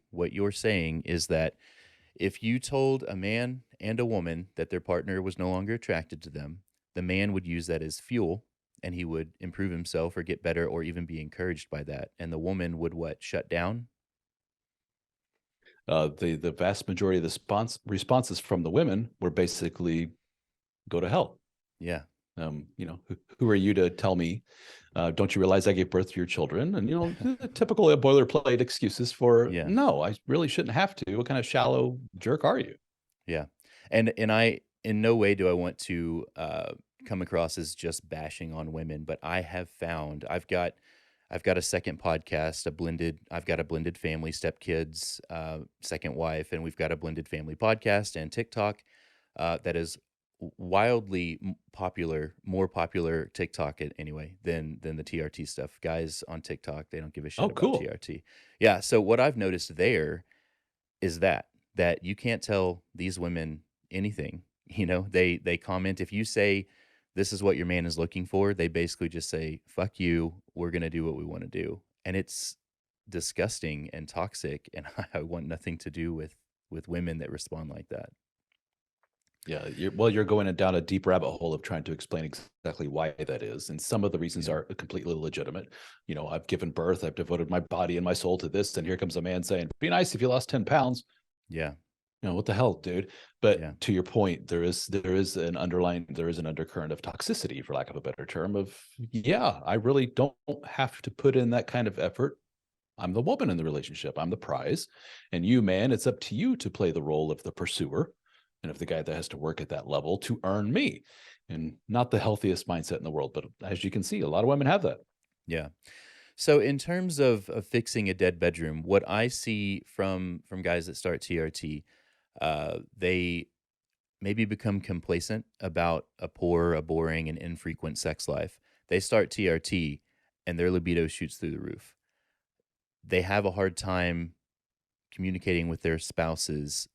what you're saying is that if you told a man and a woman that their partner was no longer attracted to them, the man would use that as fuel and he would improve himself or get better or even be encouraged by that. And the woman would what? Shut down? The vast majority of the responses from the women were basically go to hell. Yeah. Who are you to tell me? Don't you realize I gave birth to your children? And typical boilerplate excuses for Yeah. no, I really shouldn't have to. What kind of shallow jerk are you? Yeah. And I in no way do I want to come across as just bashing on women, but I have found I've got a second podcast, I've got a blended family, stepkids, second wife, and we've got a blended family podcast and TikTok that is wildly popular, more popular TikTok anyway than the TRT stuff. Guys on TikTok, they don't give a Oh, shit about cool. TRT. Yeah, so what I've noticed there is that you can't tell these women anything. They comment if you say this is what your man is looking for, they basically just say, "Fuck you, we're gonna do what we want to do." And it's disgusting and toxic, and I want nothing to do with women that respond like that. Yeah, you're going down a deep rabbit hole of trying to explain exactly why that is, and some of the reasons Yeah. are completely legitimate. I've given birth, I've devoted my body and my soul to this, and here comes a man saying, "Be nice if you lost 10 pounds." Yeah. What the hell, dude? Yeah. But to your point, there is an undercurrent of toxicity, for lack of a better term. Of yeah, I really don't have to put in that kind of effort. I'm the woman in the relationship. I'm the prize, and you, man, it's up to you to play the role of the pursuer, and of the guy that has to work at that level to earn me. And not the healthiest mindset in the world, but as you can see, a lot of women have that. Yeah. So in terms of fixing a dead bedroom, what I see from guys that start TRT, they maybe become complacent about a poor, a boring, and infrequent sex life. They start TRT and their libido shoots through the roof. They have a hard time communicating with their spouses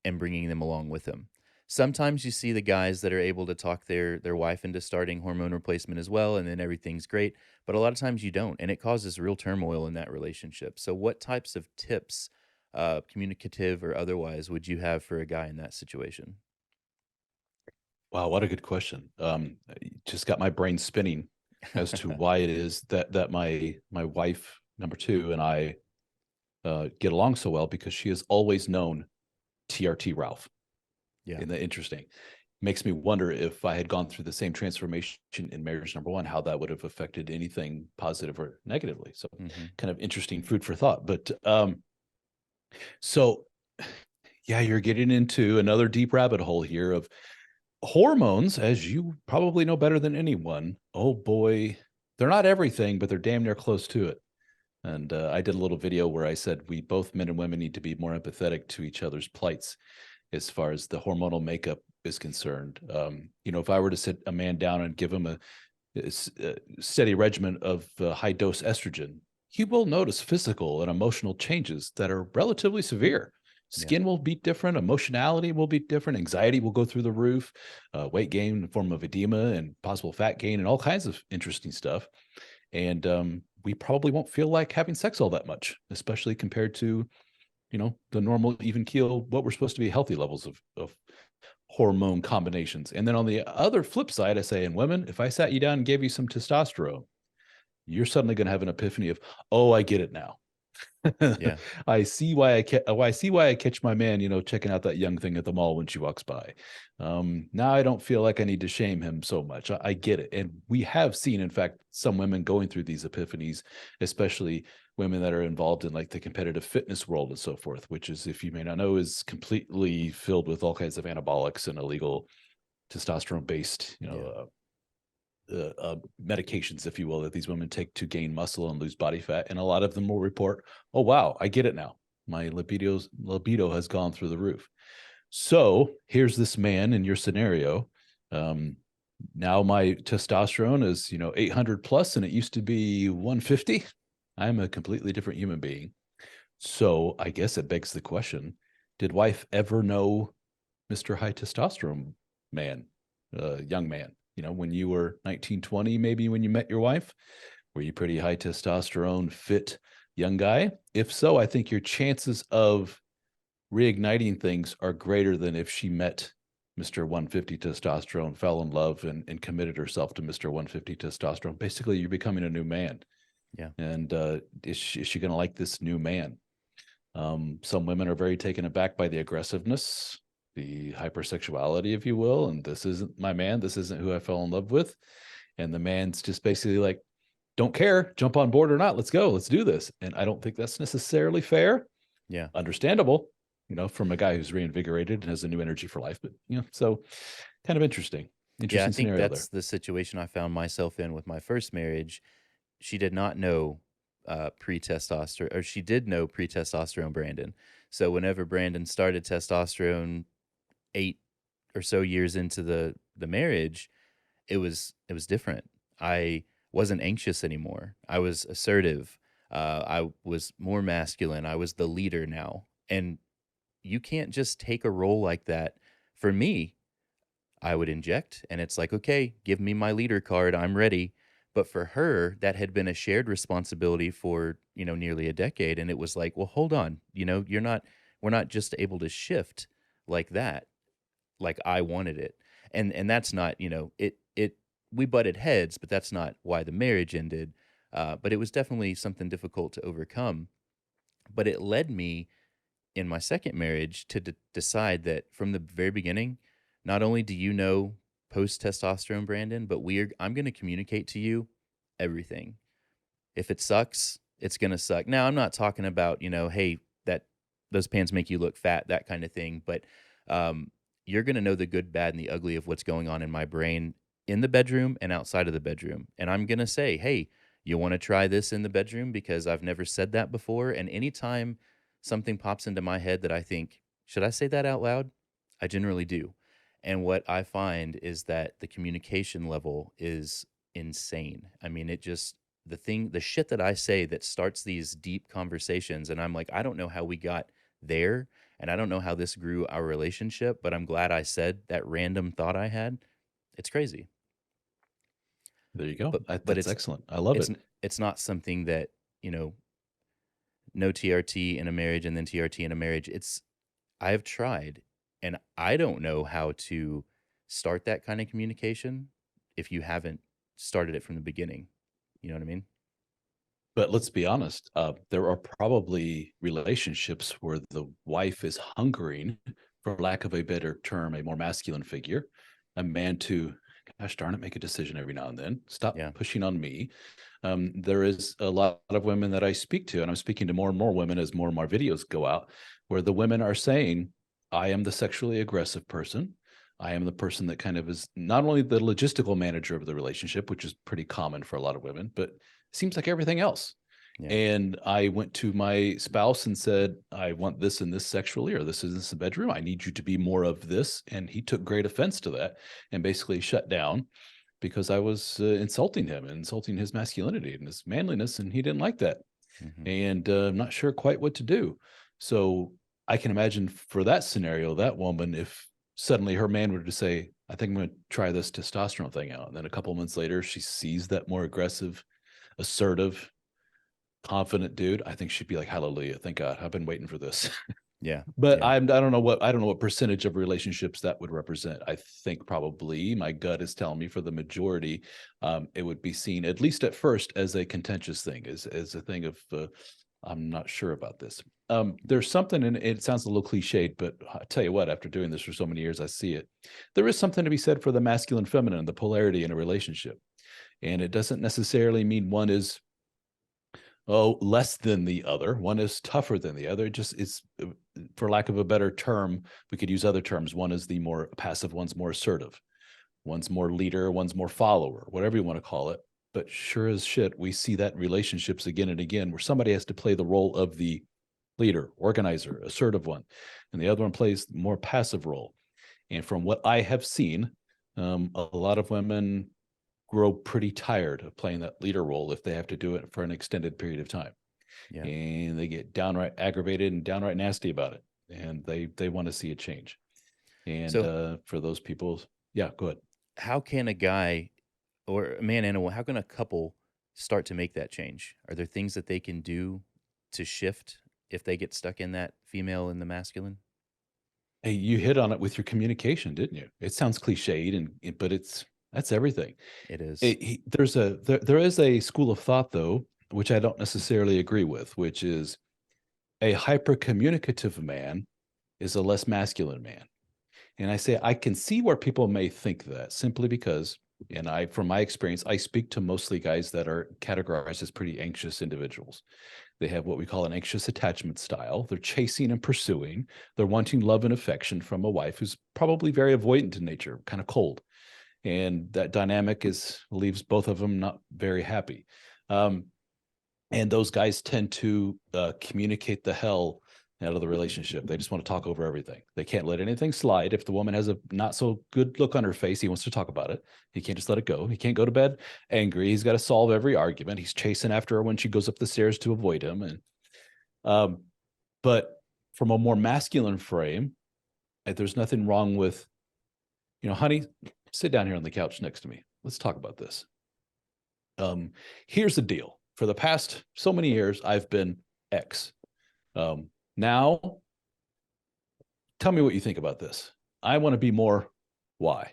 and bringing them along with them. Sometimes you see the guys that are able to talk their wife into starting hormone replacement as well, and then everything's great. But a lot of times you don't, and it causes real turmoil in that relationship. So, what types of tips, communicative or otherwise, would you have for a guy in that situation? Wow, what a good question. Just got my brain spinning as to why it is that my wife number two and I get along so well, because she has always known TRT Ralph. Yeah. Isn't that interesting? Makes me wonder if I had gone through the same transformation in marriage number one, how that would have affected anything positive or negatively. So, Hmm. kind of interesting food for thought. But so yeah, you're getting into another deep rabbit hole here of hormones, as you probably know better than anyone. Oh boy, they're not everything, but they're damn near close to it. And I did a little video where I said we both, men and women, need to be more empathetic to each other's plights as far as the hormonal makeup is concerned. If I were to sit a man down and give him a steady regimen of high dose estrogen, he will notice physical and emotional changes that are relatively severe. Yeah. Skin will be different, emotionality will be different, anxiety will go through the roof, weight gain in the form of edema and possible fat gain and all kinds of interesting stuff. And we probably won't feel like having sex all that much, especially compared to the normal even keel, what we're supposed to be healthy levels of hormone combinations. And then on the other flip side, I say, in women, if I sat you down and gave you some testosterone, you're suddenly going to have an epiphany of, oh, I get it now. Yeah. I see why I catch my man, checking out that young thing at the mall when she walks by. Now I don't feel like I need to shame him so much. I get it. And we have seen, in fact, some women going through these epiphanies, especially women that are involved in like the competitive fitness world and so forth, which is, if you may not know, is completely filled with all kinds of anabolics and illegal testosterone based, Yeah. medications, if you will, that these women take to gain muscle and lose body fat. And a lot of them will report, oh, wow, I get it now. My libido has gone through the roof. So here's this man in your scenario. Um, Now my testosterone is, 800 plus, and it used to be 150. I'm a completely different human being. So I guess it begs the question, did wife ever know Mr. High Testosterone man, young man? When you were 19, 20, maybe when you met your wife, were you pretty high testosterone, fit, young guy? If so, I think your chances of reigniting things are greater than if she met Mr. 150 testosterone, fell in love, and committed herself to Mr. 150 testosterone. Basically, you're becoming a new man. Yeah. And is she going to like this new man? Some women are very taken aback by the aggressiveness, the hypersexuality, if you will. And this isn't my man. This isn't who I fell in love with. And the man's just basically like, don't care, jump on board or not. Let's go. Let's do this. And I don't think that's necessarily fair. Yeah. Understandable, from a guy who's reinvigorated and has a new energy for life. But, so kind of interesting, Yeah, I interesting think scenario there. that's the situation I found myself in with my first marriage. She did not know pre-testosterone, or she did know pre-testosterone Brandon. So whenever Brandon started testosterone 8 or so years into the marriage, it was different. I wasn't anxious anymore. I was assertive. I was more masculine. I was the leader now. And you can't just take a role like that. For me, I would inject, and it's like, okay, give me my leader card. I'm ready. But for her, that had been a shared responsibility for, nearly a decade. And it was like, well, hold on, we're not just able to shift like that, like I wanted it. And that's not, we butted heads, but that's not why the marriage ended. But it was definitely something difficult to overcome. But it led me in my second marriage to decide that from the very beginning, not only do you know post testosterone Brandon, but I'm going to communicate to you everything. If it sucks, it's going to suck. Now, I'm not talking about, hey, that those pants make you look fat, that kind of thing, but um, you're going to know the good, bad, and the ugly of what's going on in my brain in the bedroom and outside of the bedroom. And I'm going to say, hey, you want to try this in the bedroom because I've never said that before. And anytime something pops into my head that I think, should I say that out loud? I generally do. And what I find is that the communication level is insane. I mean, the shit that I say that starts these deep conversations, and I'm like, I don't know how we got there, and I don't know how this grew our relationship, but I'm glad I said that random thought I had. It's crazy. There you go. But That's excellent. I love it's it. it's not something that, you know, no TRT in a marriage and then TRT in a marriage. I have tried, and I don't know how to start that kind of communication if you haven't started it from the beginning. You know what I mean? But let's be honest, there are probably relationships where the wife is hungering, for lack of a better term, a more masculine figure, a man to, gosh darn it, make a decision every now and then. Stop Yeah. pushing on me. There is a lot of women that I speak to, and I'm speaking to more and more women as more and more videos go out, where the women are saying, I am the sexually aggressive person. I am the person that kind of is not only the logistical manager of the relationship, which is pretty common for a lot of women, but seems like everything else. Yeah. And I went to my spouse and said, I want this and this sexually, or this is this bedroom. I need you to be more of this. And he took great offense to that and basically shut down because I was insulting him and insulting his masculinity and his manliness. And he didn't like that. Hmm. And I'm not sure quite what to do. So I can imagine for that scenario, that woman, if suddenly her man were to say, I think I'm going to try this testosterone thing out. And then a couple of months later, she sees that more aggressive, assertive, confident dude. I think she'd be like, hallelujah. Thank God. I've been waiting for this. Yeah. But Yeah. I don't know what percentage of relationships that would represent. I think probably my gut is telling me for the majority, it would be seen at least at first as a contentious thing, as a thing of I'm not sure about this. There's something, and it sounds a little cliched, but I tell you what, after doing this for so many years, I see it. There is something to be said for the masculine, feminine, the polarity in a relationship, and it doesn't necessarily mean one is less than the other. One is tougher than the other. It just it's for lack of a better term, we could use other terms. One is the more passive, one's more assertive, one's more leader, one's more follower, whatever you want to call it. But sure as shit, we see that in relationships again and again where somebody has to play the role of the leader, organizer, assertive one, and the other one plays the more passive role. And from what I have seen, a lot of women grow pretty tired of playing that leader role if they have to do it for an extended period of time. Yeah. And they get downright aggravated and downright nasty about it. And they want to see a change. And So for those people, yeah, go ahead. how can a guy or a man and a woman, how can a couple start to make that change? Are there things that they can do to shift if they get stuck in that female and the masculine? Hey, you hit on it with your communication, didn't you? It sounds cliched, but that's everything. It is. There is a school of thought though, which I don't necessarily agree with, which is a hyper communicative man is a less masculine man. And I say I can see where people may think that simply because, and from my experience, I speak to mostly guys that are categorized as pretty anxious individuals. They have what we call an anxious attachment style. They're chasing and pursuing. They're wanting love and affection from a wife who's probably very avoidant in nature, kind of cold. And that dynamic leaves both of them not very happy. Um, and those guys tend to communicate the hell out of the relationship. They just want to talk over everything. They can't let anything slide. If the woman has a not so good look on her face, he wants to talk about it. He can't just let it go. He can't go to bed angry. He's got to solve every argument. He's chasing after her when she goes up the stairs to avoid him. And but from a more masculine frame, there's nothing wrong with, honey, sit down here on the couch next to me. Let's talk about this. Here's the deal. For the past so many years, I've been X. Now, tell me what you think about this. I want to be more Y.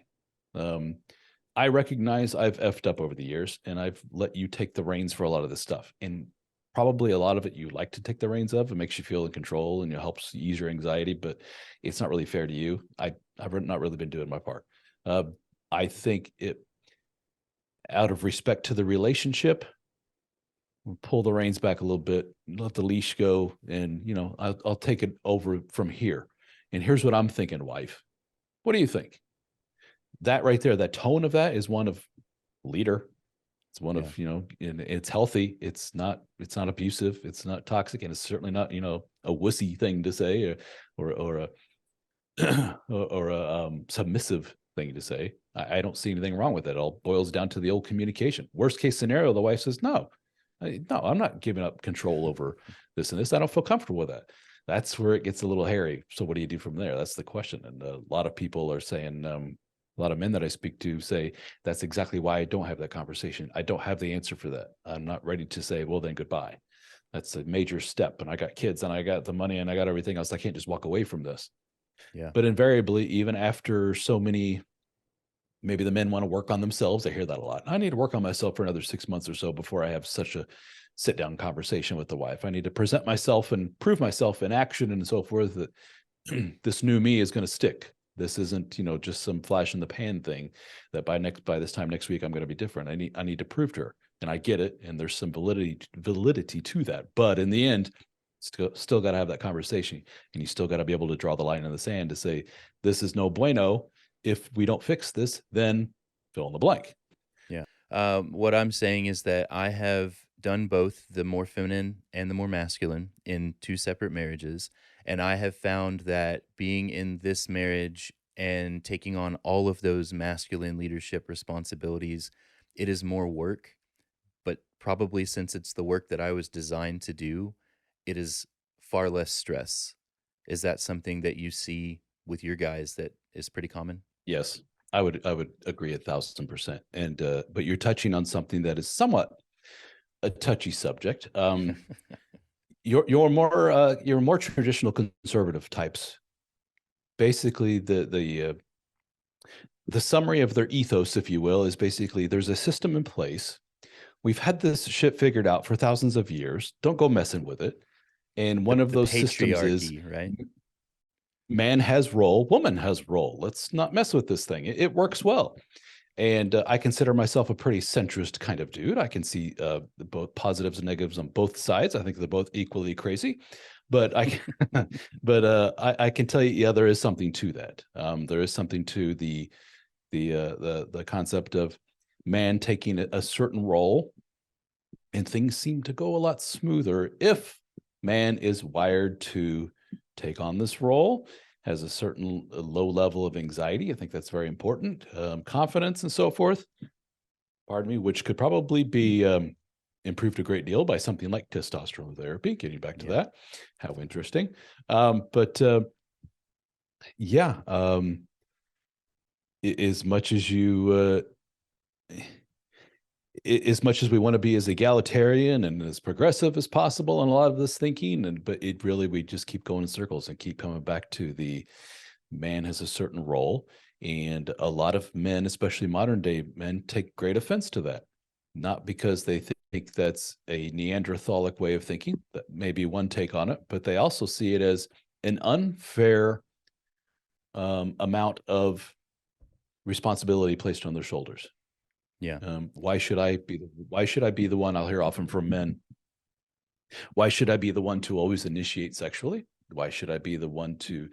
I recognize I've effed up over the years, and I've let you take the reins for a lot of this stuff. And probably a lot of it you like to take the reins of. It makes you feel in control and it helps ease your anxiety, but it's not really fair to you. I've not really been doing my part. I think it, out of respect to the relationship, we'll pull the reins back a little bit, let the leash go, and I'll take it over from here. And here's what I'm thinking, wife. What do you think? That right there, that tone of that is one of leader. It's one of, and it's healthy. It's not abusive. It's not toxic, and it's certainly not, a wussy thing to say or a or a submissive thing to say. I don't see anything wrong with it. It all boils down to the old communication. Worst case scenario, the wife says, no, I'm not giving up control over this and this. I don't feel comfortable with that. That's where it gets a little hairy. So what do you do from there? That's the question. And a lot of people are saying, a lot of men that I speak to say, that's exactly why I don't have that conversation. I don't have the answer for that. I'm not ready to say, well, then goodbye. That's a major step. And I got kids and I got the money and I got everything else. I can't just walk away from this. Yeah. But invariably, even after so many, maybe the men want to work on themselves. I hear that a lot. I need to work on myself for another 6 months or so before I have such a sit down conversation with the wife. I need to present myself and prove myself in action and so forth that this new me is going to stick. This isn't, just some flash in the pan thing that by this time next week, I'm going to be different. I need to prove to her, and I get it. And there's some validity to that. But in the end, still got to have that conversation, and you still got to be able to draw the line in the sand to say, this is no bueno. If we don't fix this, then fill in the blank. Yeah. What I'm saying is that I have done both the more feminine and the more masculine in two separate marriages. And I have found that being in this marriage and taking on all of those masculine leadership responsibilities, it is more work. But probably since it's the work that I was designed to do, it is far less stress. Is that something that you see with your guys that is pretty common? Yes, I would agree 1,000%. And but you're touching on something that is somewhat a touchy subject. You're more traditional conservative types. Basically, the summary of their ethos, if you will, is basically there's a system in place. We've had this shit figured out for thousands of years. Don't go messing with it. And one of The those systems is patriarchy, right? man has role, woman has role. Let's not mess with this thing. It works well. And I consider myself a pretty centrist kind of dude. I can see both positives and negatives on both sides. I think they're both equally crazy, but I can tell you, yeah, there is something to that. There is something to the concept of man taking a certain role, and things seem to go a lot smoother if man is wired to take on this role, has a certain low level of anxiety. I think that's very important. Confidence and so forth, pardon me, which could probably be improved a great deal by something like testosterone therapy. Getting back to that, how interesting. But yeah, as much as you, as much as we want to be as egalitarian and as progressive as possible in a lot of this thinking, but it really, we just keep going in circles and keep coming back to the man has a certain role. And a lot of men, especially modern day men, take great offense to that, not because they think that's a Neanderthalic way of thinking. That may be one take on it, but they also see it as an unfair amount of responsibility placed on their shoulders. Yeah. Why should I be the one? I'll hear often from men. Why should I be the one to always initiate sexually? Why should I be the one to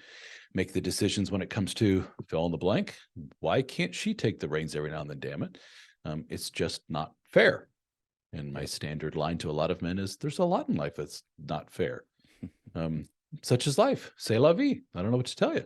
make the decisions when it comes to fill in the blank? Why can't she take the reins every now and then? Damn it. It's just not fair. And my Yep. standard line to a lot of men is there's a lot in life that's not fair. Such as life. C'est la vie. I don't know what to tell you.